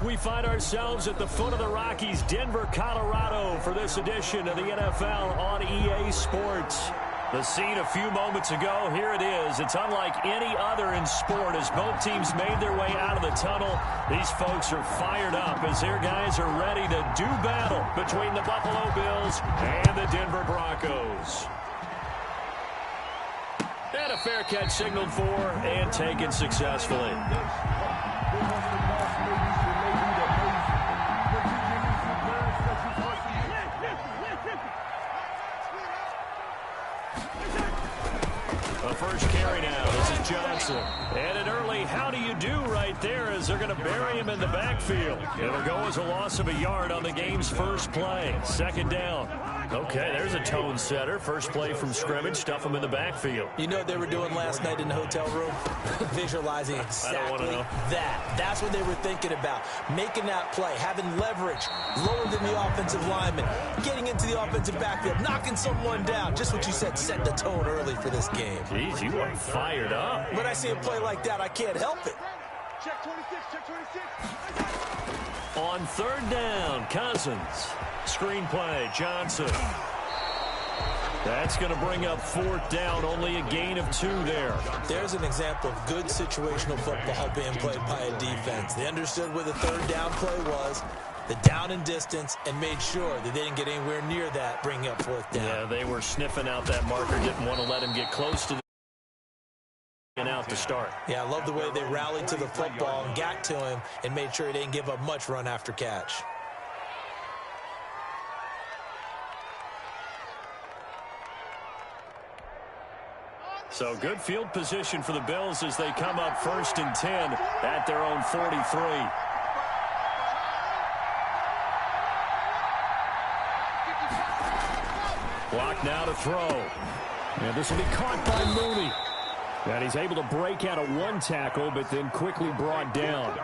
We find ourselves at the foot of the Rockies, Denver, Colorado, for this edition of the NFL on EA Sports. The scene a few moments ago, here it is. It's unlike any other in sport as both teams made their way out of the tunnel. These folks are fired up as their guys are ready to do battle between the Buffalo Bills and the Denver Broncos. And a fair catch signaled for and taken successfully. A first carry now. This is Johnson. And an early how do you do right there as they're going to bury him in the backfield. It'll go as a loss of a yard on the game's first play. Second down. Okay, there's a tone setter. First play from scrimmage. Stuff him in the backfield. You know what they were doing last night in the hotel room? Visualizing exactly that. That's what they were thinking about. Making that play, having leverage, lower than the offensive lineman, getting into the offensive backfield, knocking someone down. Just what you said, set the tone early for this game. Jeez, you are fired up. When I see a play like that, I can't help it. Check 26, check 26. On third down, Cousins. Screenplay, Johnson. That's going to bring up fourth down, only a gain of 2 there. There's an example of good situational football being played by a defense. They understood where the third down play was, the down and distance, and made sure that they didn't get anywhere near that, bringing up fourth down. Yeah, they were sniffing out that marker, didn't want to let him get close to the and out to start. Yeah, I love the way they rallied to the football and got to him and made sure he didn't give up much run after catch. So good field position for the Bills as they come up 1st and 10 at their own 43. Block now to throw. And this will be caught by Mooney. And he's able to break out of one tackle, but then quickly brought down.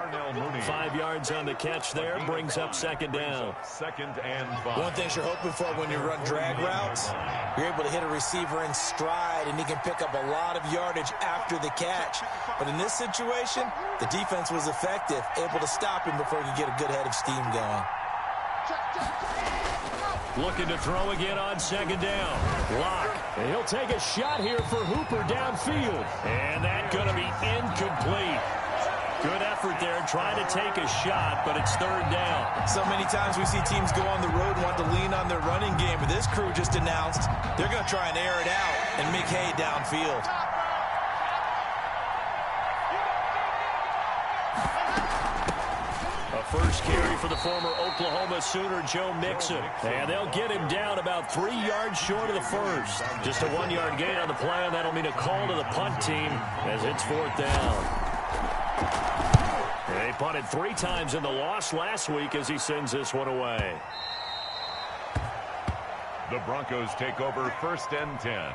5 yards on the catch there, brings up second down. Second and 5. One thing you're hoping for when you run drag routes, you're able to hit a receiver in stride, and he can pick up a lot of yardage after the catch. But in this situation, the defense was effective, able to stop him before he could get a good head of steam going. Looking to throw again on second down. Lock. And he'll take a shot here for Hooper downfield. And that's going to be incomplete. Good effort there trying to take a shot, but it's third down. So many times we see teams go on the road and want to lean on their running game, but this crew just announced they're going to try and air it out and make hay downfield. First carry for the former Oklahoma Sooner, Joe Mixon. And they'll get him down about 3 yards short of the first. Just a 1-yard gain on the play, and that'll mean a call to the punt team as it's fourth down. And he punted 3 times in the loss last week as he sends this one away. The Broncos take over 1st and 10.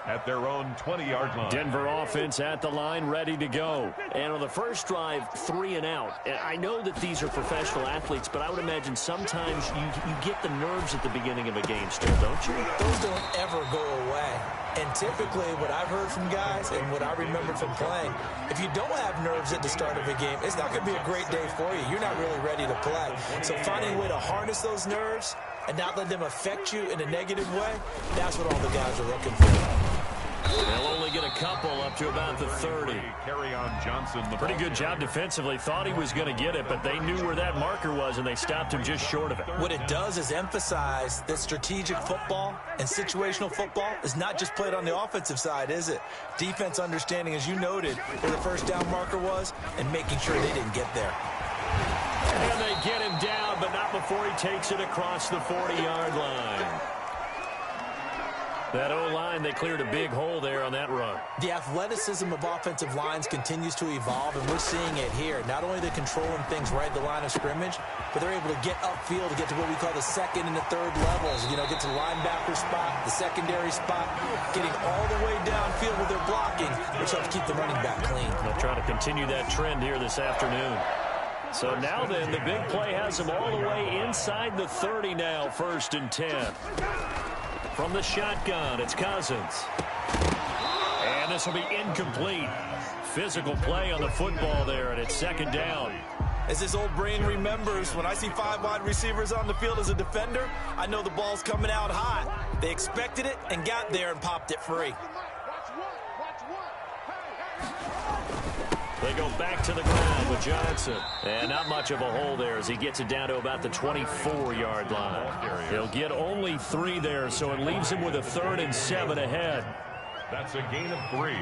At their own 20-yard line. Denver offense at the line, ready to go. And on the first drive, 3 and out. And I know that these are professional athletes, but I would imagine sometimes you get the nerves at the beginning of a game still, don't you? Those don't ever go away. And typically what I've heard from guys and what I remember from playing, if you don't have nerves at the start of a game, it's not going to be a great day for you. You're not really ready to play. So finding a way to harness those nerves and not let them affect you in a negative way, that's what all the guys are looking for. They'll only get a couple up to about the 30. Carry on Johnson. Pretty good job defensively. Thought he was going to get it, but they knew where that marker was, and they stopped him just short of it. What it does is emphasize that strategic football and situational football is not just played on the offensive side, is it? Defense understanding, as you noted, where the first down marker was and making sure they didn't get there. And they get him down, but not before he takes it across the 40-yard line. That O-line, they cleared a big hole there on that run. The athleticism of offensive lines continues to evolve, and we're seeing it here. Not only are they controlling things right at the line of scrimmage, but they're able to get upfield to get to what we call the second and the third levels. You know, get to the linebacker spot, the secondary spot, getting all the way downfield with their blocking, which helps keep the running back clean. They'll try to continue that trend here this afternoon. So now then, the big play has them all the way inside the 30 now, 1st and 10. From the shotgun, it's Cousins. And this will be incomplete. Physical play on the football there, and it's second down. As his old brain remembers, when I see 5 wide receivers on the field as a defender, I know the ball's coming out hot. They expected it and got there and popped it free. They go back to the ground with Johnson. And not much of a hole there as he gets it down to about the 24-yard line. He'll get only 3 there, so it leaves him with a 3rd and 7 ahead. That's a gain of 3.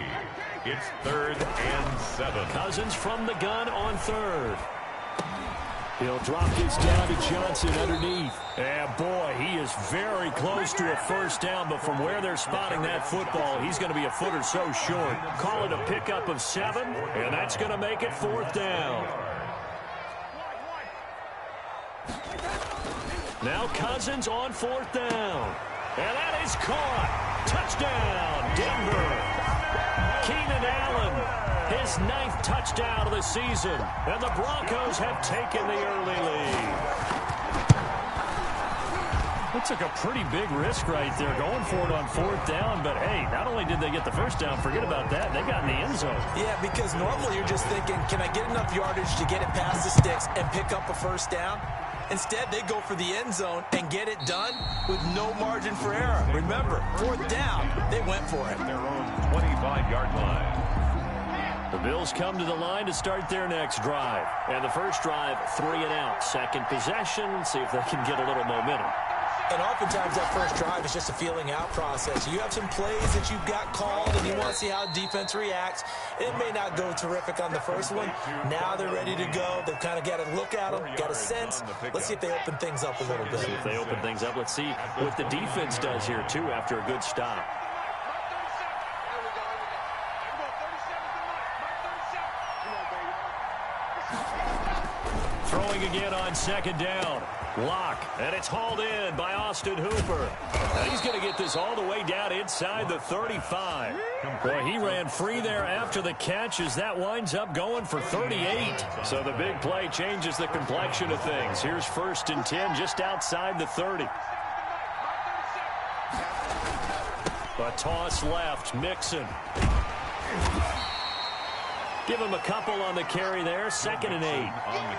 It's 3rd and 7. Cousins from the gun on 3rd. He'll drop this down to Johnson underneath. And boy, he is very close to a first down, but from where they're spotting that football, he's going to be a foot or so short. Call it a pickup of 7, and that's going to make it 4th down. Now Cousins on 4th down. And that is caught. Touchdown, Denver. Keenan Allen, his 9th touchdown of the season. And the Broncos have taken the early lead. That took a pretty big risk right there, going for it on 4th down. But, hey, not only did they get the first down, forget about that, they got in the end zone. Yeah, because normally you're just thinking, can I get enough yardage to get it past the sticks and pick up a first down? Instead, they go for the end zone and get it done with no margin for error. Remember, 4th down, they went for it. Their own 25-yard line. The Bills come to the line to start their next drive. And the first drive, 3 and out. Second possession, see if they can get a little momentum. And oftentimes that first drive is just a feeling out process. You have some plays that you've got called and you want to see how defense reacts. It may not go terrific on the first one. Now they're ready to go. They've kind of got to look at them, got a sense. Let's see if they open things up a little bit. See if they open things up. Let's see what the defense does here, too, after a good stop. Throwing again on 2nd down. Lock, and it's hauled in by Austin Hooper. And he's going to get this all the way down inside the 35. Boy, he ran free there after the catch as that winds up going for 38. So the big play changes the complexion of things. Here's 1st and 10 just outside the 30. A toss left, Mixon. Give him a couple on the carry there. 2nd and 8.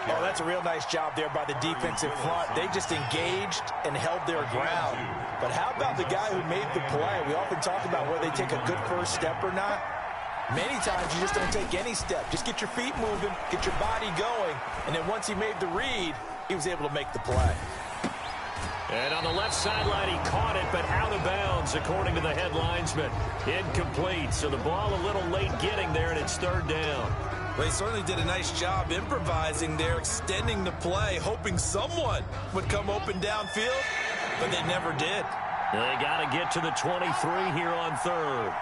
Oh, that's a real nice job there by the defensive front. They just engaged and held their ground. But how about the guy who made the play? We often talk about whether they take a good first step or not. Many times you just don't take any step. Just get your feet moving, get your body going, and then once he made the read, he was able to make the play. And on the left sideline, he caught it, but out of bounds, according to the head linesman. Incomplete, so the ball a little late getting there, and it's 3rd down. Well, he certainly did a nice job improvising there, extending the play, hoping someone would come open downfield, but they never did. They got to get to the 23 here on 3rd.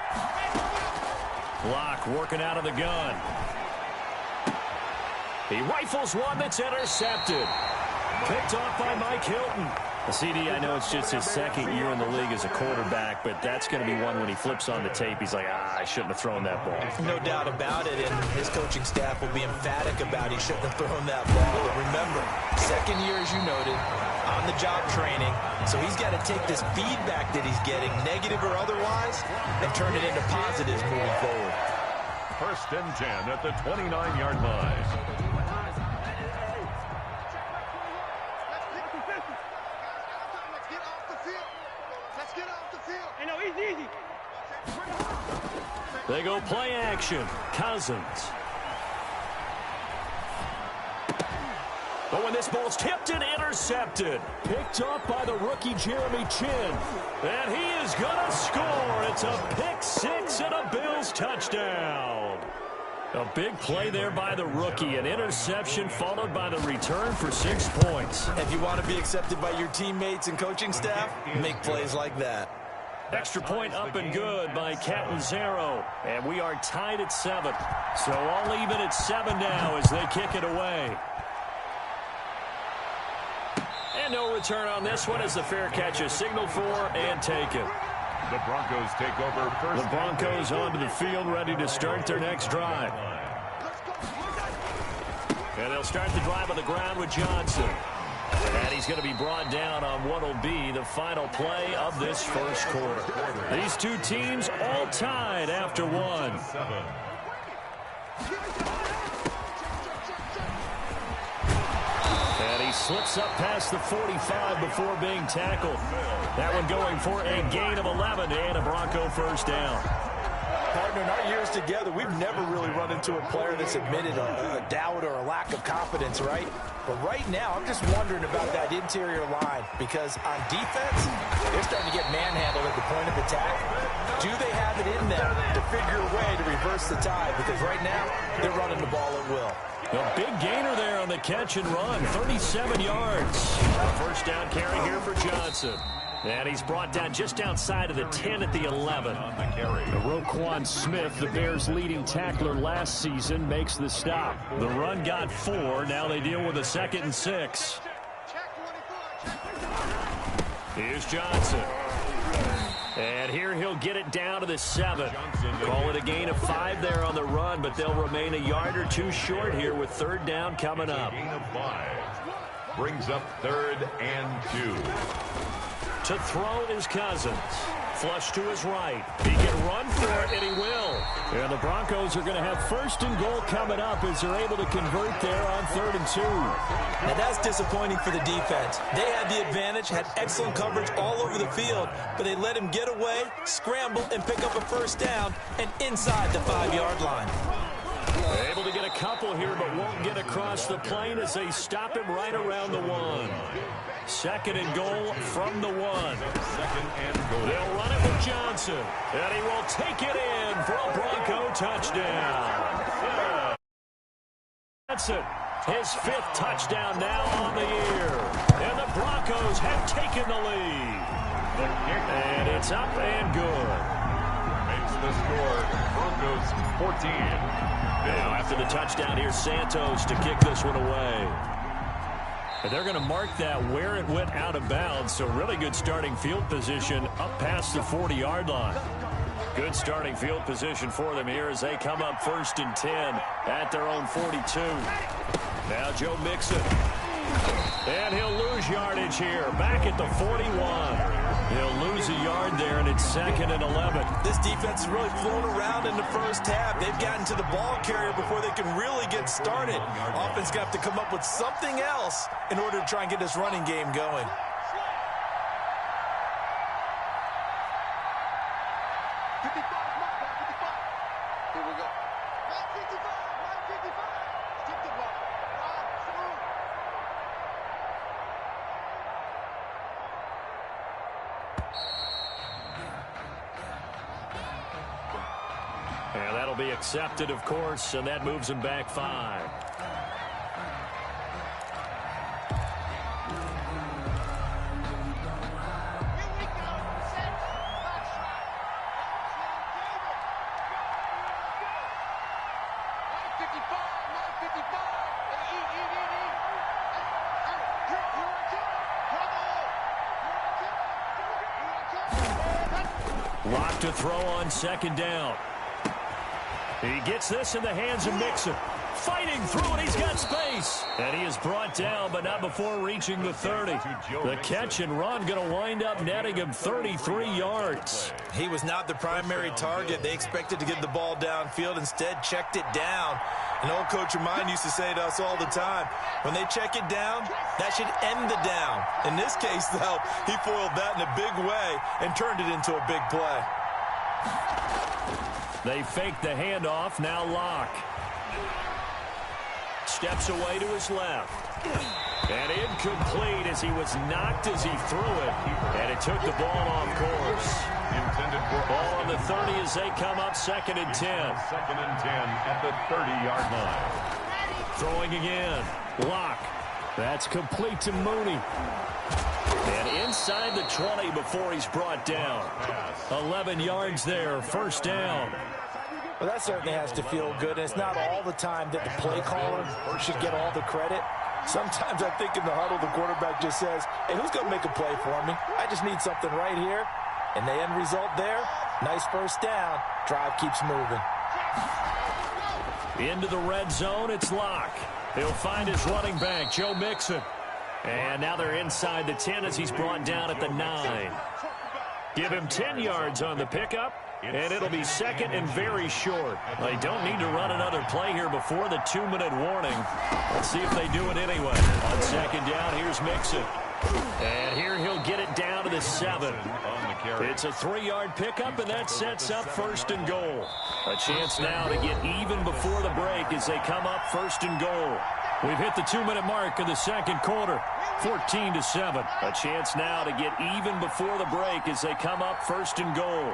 Lock working out of the gun. He rifles one that's intercepted. Picked off by Mike Hilton. CD, I know it's just his 2nd year in the league as a quarterback, but that's going to be one when he flips on the tape. He's like, I shouldn't have thrown that ball. No doubt about it, and his coaching staff will be emphatic about he shouldn't have thrown that ball. But remember, 2nd year, as you noted, on-the-job training, so he's got to take this feedback that he's getting, negative or otherwise, and turn it into positives moving forward. 1st and 10 at the 29-yard line. They go play action. Cousins. But when this ball's tipped and intercepted, picked up by the rookie Jeremy Chin. And he is going to score. It's a pick 6 and a Bills touchdown. A big play there by the rookie. An interception followed by the return for 6 points. If you want to be accepted by your teammates and coaching staff, make plays like that. Extra point up and good by Catanzaro. And we are tied at 7. So all even at 7 now as they kick it away. And no return on this one as the fair catch is signaled for and taken. The Broncos take over first. The Broncos onto the field ready to start their next drive. And they'll start the drive on the ground with Johnson. And he's going to be brought down on what will be the final play of this first quarter. These two teams all tied after 1. he slips up past the 45 before being tackled. That one going for a gain of 11 and a Bronco first down. Partner, in our years together, we've never really run into a player that's admitted a doubt or a lack of confidence, right? But right now, I'm just wondering about that interior line because on defense, they're starting to get manhandled at the point of attack. Do they have it in them to figure a way to reverse the tide? Because right now, they're running the ball at will. A big gainer there on the catch and run, 37 yards. First down carry here for Johnson. And he's brought down just outside of the 10 at the 11. Roquan Smith, the Bears' leading tackler last season, makes the stop. The run got 4. Now they deal with a 2nd and 6. Here's Johnson. And here he'll get it down to the 7. Call it a gain of 5 there on the run, but they'll remain a yard or 2 short here with 3rd down coming up. Gain of 5. Brings up 3rd and 2. To throw is Cousins. Flush to his right. He can run for it, and he will. And the Broncos are going to have 1st and goal coming up as they're able to convert there on 3rd and 2. Now that's disappointing for the defense. They had the advantage, had excellent coverage all over the field, but they let him get away, scramble, and pick up a 1st down and inside the 5-yard line. Able to get a couple here, but won't get across the plane as they stop him right around the 1. 2nd and goal from the 1. 2nd and goal. They'll run it with Johnson, and he will take it in for a Bronco touchdown. Johnson, his 5th touchdown now on the year. And the Broncos have taken the lead. And it's up and good. Makes the score Broncos 14. Now after the touchdown, here's Santos to kick this one away. And they're going to mark that where it went out of bounds, so really good starting field position up past the 40-yard line. Good starting field position for them here as they come up 1st and 10 at their own 42. Now Joe Mixon. And he'll lose yardage here, back at the 41. He'll lose a yard there, and it's 2nd and 11. This defense has really flown around in the first half. They've gotten to the ball carrier before they can really get started. Offense got to come up with something else in order to try and get this running game going. Here we go. 955. Keep the ball. 1, 2. And that'll be accepted, of course, and that moves him back 5. Lock to throw on 2nd down. He gets this in the hands of Mixon. Fighting through it, he's got space. And he is brought down, but not before reaching the 30. The catch and run going to wind up netting him 33 yards. He was not the primary target. They expected to get the ball downfield, instead checked it down. An old coach of mine used to say to us all the time, when they check it down, that should end the down. In this case, though, he foiled that in a big way and turned it into a big play. They fake the handoff, now Locke. Steps away to his left. And incomplete as he was knocked as he threw it. And it took the ball off course. Intended for ball on the 30 as they come up 2nd and 10. 2nd and 10 at the 30-yard line. Throwing again. Locke. That's complete to Mooney. And inside the 20 before he's brought down. 11 yards there, 1st down. Well, that certainly has to feel good. And it's not all the time that the play caller should get all the credit. Sometimes I think in the huddle, the quarterback just says, hey, who's going to make a play for me? I just need something right here. And the end result there, nice 1st down. Drive keeps moving. Into the red zone, it's Locke. He'll find his running back, Joe Mixon. And now they're inside the 10 as he's brought down at the 9. Give him 10 yards on the pickup. And it'll be second and very short. They don't need to run another play here before the 2-minute warning. Let's see if they do it anyway. On second down, here's Mixon. And here he'll get it down to the 7. It's a 3-yard pickup, and that sets up first and goal. A chance now to get even before the break as they come up first and goal. We've hit the 2-minute mark in the second quarter, 14-7. A chance now to get even before the break as they come up first and goal.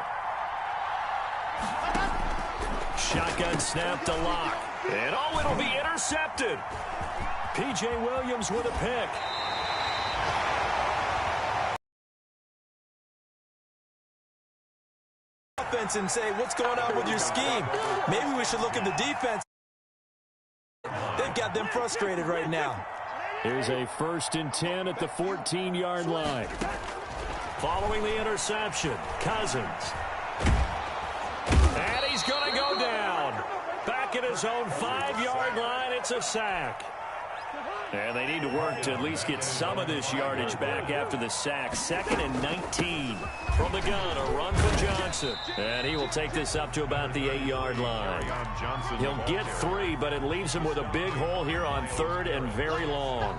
Shotgun snap to Lock. And oh, it'll be intercepted. P.J. Williams with a pick. Offense and say, what's going on with your scheme? Maybe we should look at the defense. They've got them frustrated right now. Here's a 1st and 10 at the 14-yard line. Following the interception, Cousins. And he's going to go down. Back at his own 5-yard line, it's a sack. And they need to work to at least get some of this yardage back after the sack. 2nd and 19. From the gun, a run for Johnson. And he will take this up to about the 8-yard line. He'll get 3, but it leaves him with a big hole here on 3rd and very long.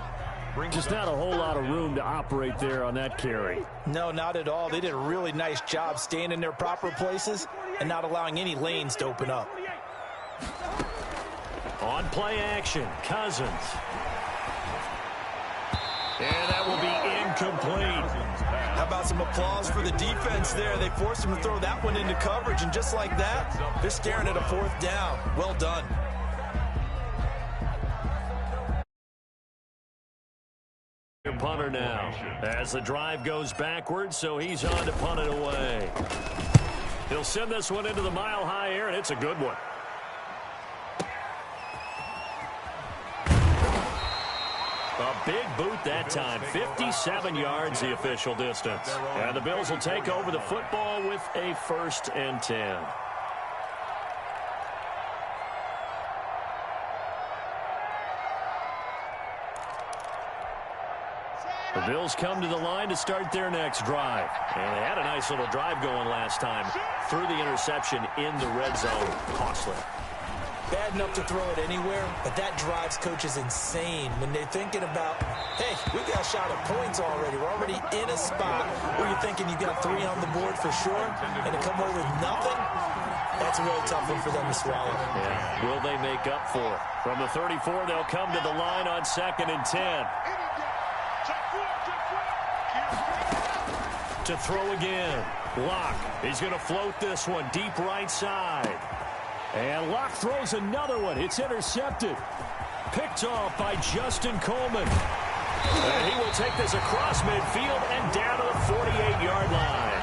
Just not a whole lot of room to operate there on that carry. No, not at all. They did a really nice job staying in their proper places and not allowing any lanes to open up. On play action, Cousins. And that will be incomplete. How about some applause for the defense there? They forced him to throw that one into coverage, and just like that, they're staring at a 4th down. Well done. Punter now as the drive goes backwards, so he's on to punt it away. He'll send this one into the mile-high air, and it's a good one. A big boot that time. 57 yards the official distance. And the Bills will take over the football with a 1st and 10. The Bills come to the line to start their next drive. And they had a nice little drive going last time. Threw the interception in the red zone. Costly. Bad enough to throw it anywhere, but that drives coaches insane when they're thinking about, hey, we got a shot at points already. We're already in a spot where you're thinking you got 3 on the board for sure, and to come away with nothing, that's a really tough one for them to swallow. Yeah. Will they make up for it? From the 34, they'll come to the line on 2nd and 10. To throw again. Lock. He's going to float this one deep right side. And Lock throws another one. It's intercepted. Picked off by Justin Coleman. And he will take this across midfield and down to the 48-yard line.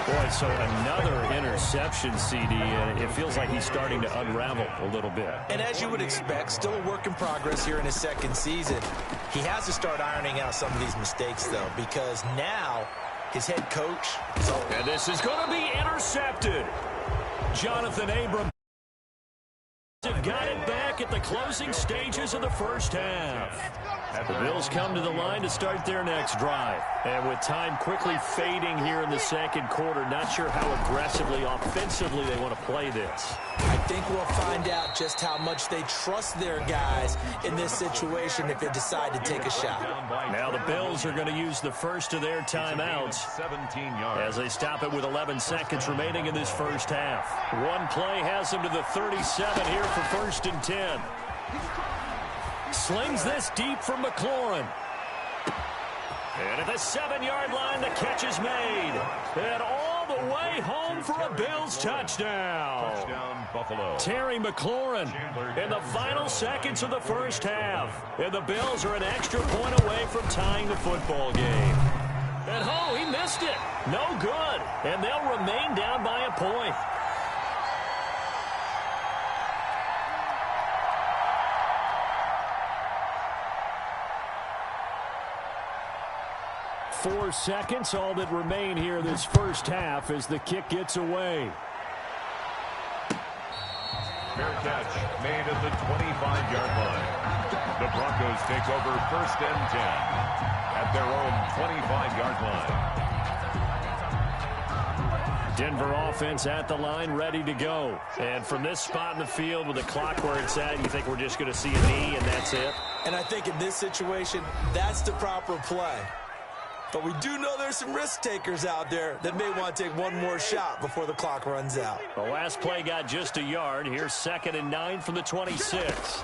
Boy, so another interception, CD, and it feels like he's starting to unravel a little bit. And as you would expect, still a work in progress here in his 2nd season. He has to start ironing out some of these mistakes, though, because now his head coach is over. And this is going to be intercepted. Jonathan Abram got it back at the closing stages of the 1st half. The Bills come to the line to start their next drive. And with time quickly fading here in the 2nd quarter, not sure how aggressively, offensively they want to play this. I think we'll find out just how much they trust their guys in this situation if they decide to take a shot. Now the Bills are going to use the first of their timeouts as they stop it with 11 seconds remaining in this 1st half. One play has them to the 37 here for 1st and 10. Slings this deep from McLaurin. And at the 7-yard line, the catch is made. And all the way home for a Bills touchdown. Touchdown, Buffalo. Terry McLaurin in the final seconds of the 1st half. And the Bills are an extra point away from tying the football game. And oh, he missed it. No good. And they'll remain down by a point. Four seconds, all that remain here this 1st half as the kick gets away. Fair catch made at the 25-yard line. The Broncos take over 1st and 10 at their own 25-yard line. Denver offense at the line, ready to go. And from this spot in the field with the clock where it's at, you think we're just going to see a knee and that's it? And I think in this situation, that's the proper play. But we do know there's some risk takers out there that may want to take one more shot before the clock runs out. The last play got just a yard. Here's 2nd and 9 from the 26.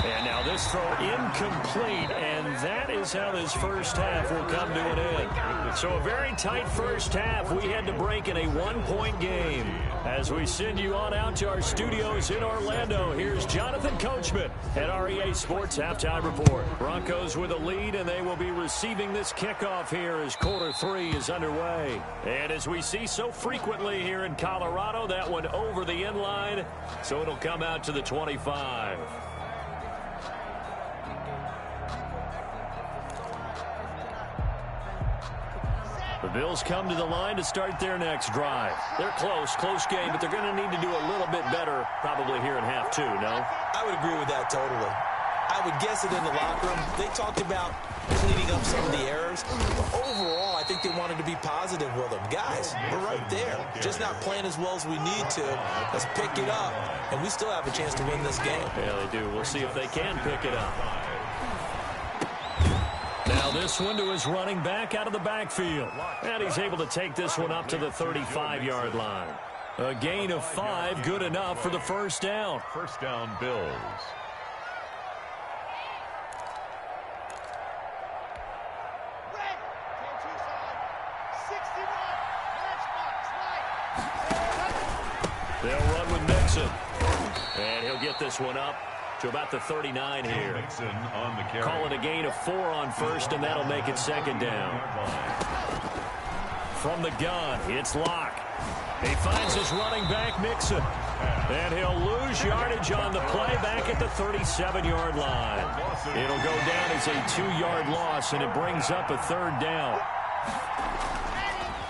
And now this throw incomplete, and that is how this first half will come to an end. So a very tight first half. We had to break in a one-point game. As we send you on out to our studios in Orlando, here's Jonathan Coachman at our EA Sports Halftime Report. Broncos with a lead, and they will be receiving this kickoff here as quarter 3 is underway. And as we see so frequently here in Colorado, that one over the end line, so it'll come out to the 25. The Bills come to the line to start their next drive. They're close game, but they're going to need to do a little bit better probably here in half 2, no? I would agree with that totally. I would guess it in the locker room. They talked about cleaning up some of the errors. But overall, I think they wanted to be positive with them. Guys, we're right there. Just not playing as well as we need to. Let's pick it up. And we still have a chance to win this game. Yeah, they do. We'll see if they can pick it up. Now this one to his running back out of the backfield. And he's able to take this one up to the 35-yard line. A gain of 5, good enough for the first down. First down, Bills. They'll run with Nixon. And he'll get this one up to about the 39 here. Call it a gain of 4 on first, and that'll make it 2nd down. From the gun, it's Locke. He finds his running back, Mixon. And he'll lose yardage on the play back at the 37-yard line. It'll go down as a 2-yard loss, and it brings up a 3rd down.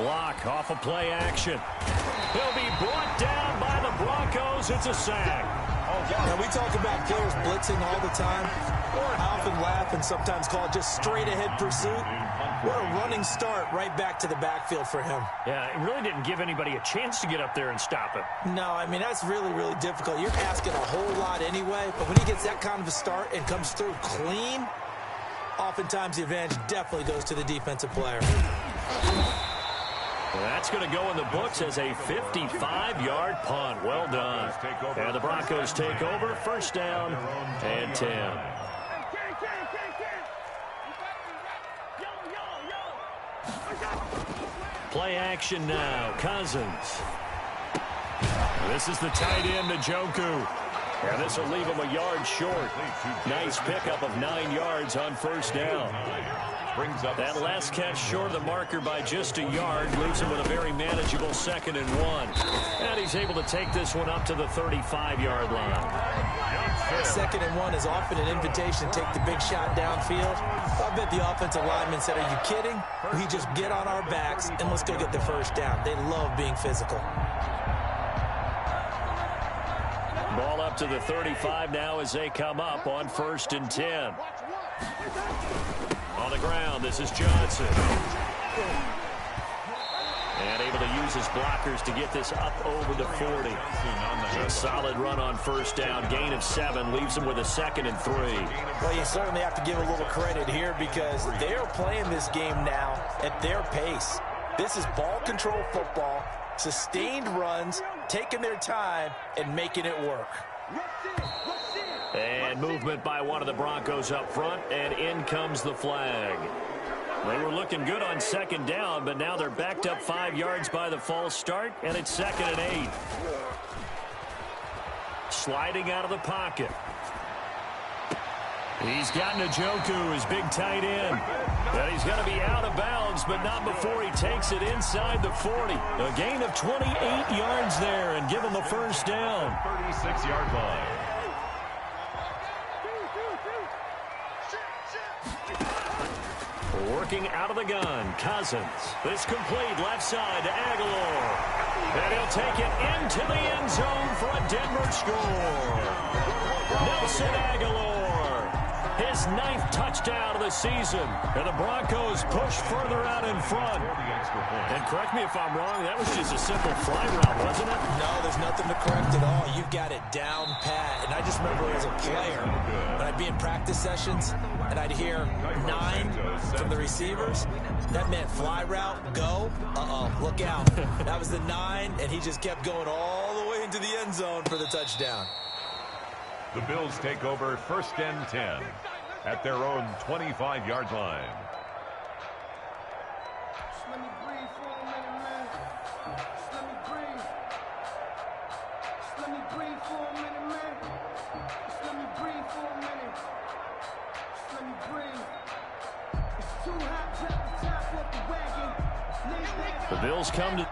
Locke off of play action. He'll be brought down by the Broncos. It's a sack. Now, we talk about players blitzing all the time. I often laugh and sometimes call it just straight-ahead pursuit. What a running start right back to the backfield for him. Yeah, it really didn't give anybody a chance to get up there and stop him. No, I mean, that's really, really difficult. You're asking a whole lot anyway, but when he gets that kind of a start and comes through clean, oftentimes the advantage definitely goes to the defensive player. That's going to go in the books as a 55-yard punt. Well done. And the Broncos take over. First down and 10. Play action now. Cousins. This is the tight end, Njoku. And this will leave him a yard short. Nice pickup of 9 yards on first down. That last catch short of the marker by just a yard leaves him with a very manageable 2nd and 1. And he's able to take this one up to the 35-yard line. 2nd and 1 is often an invitation to take the big shot downfield. I bet the offensive lineman said, "Are you kidding? We just get on our backs and let's go get the first down." They love being physical. Ball up to the 35 now as they come up on 1st and 10. On the ground, this is Johnson. And able to use his blockers to get this up over the 40. A solid run on first down. Gain of 7 leaves him with a 2nd and 3. Well, you certainly have to give a little credit here because they're playing this game now at their pace. This is ball control football, sustained runs, taking their time, and making it work. And movement by one of the Broncos up front, and in comes the flag. They were looking good on 2nd down, but now they're backed up 5 yards by the false start, and it's 2nd and 8. Sliding out of the pocket. He's got Njoku, his big tight end. And he's going to be out of bounds, but not before he takes it inside the 40. A gain of 28 yards there, and give him a first down. 36-yard line. Working out of the gun, Cousins. This complete left side to Aguilar. And he'll take it into the end zone for a Denver score. Nelson Aguilar. His 9th touchdown of the season. And the Broncos push further out in front. And correct me if I'm wrong, that was just a simple fly route, wasn't it? No, there's nothing to correct at all. You've got it down pat. And I just remember as a player, when I'd be in practice sessions and I'd hear 9 from the receivers, that meant fly route, go, look out. That was the 9, and he just kept going all the way into the end zone for the touchdown. The Bills take over 1st and 10 at their own 25-yard line. Just let me breathe for a minute, man. Just let me breathe. Just let me breathe for a minute, man. Just let me breathe for a minute. Just let me breathe. It's too hot, drop the top off the wagon. The Bills come to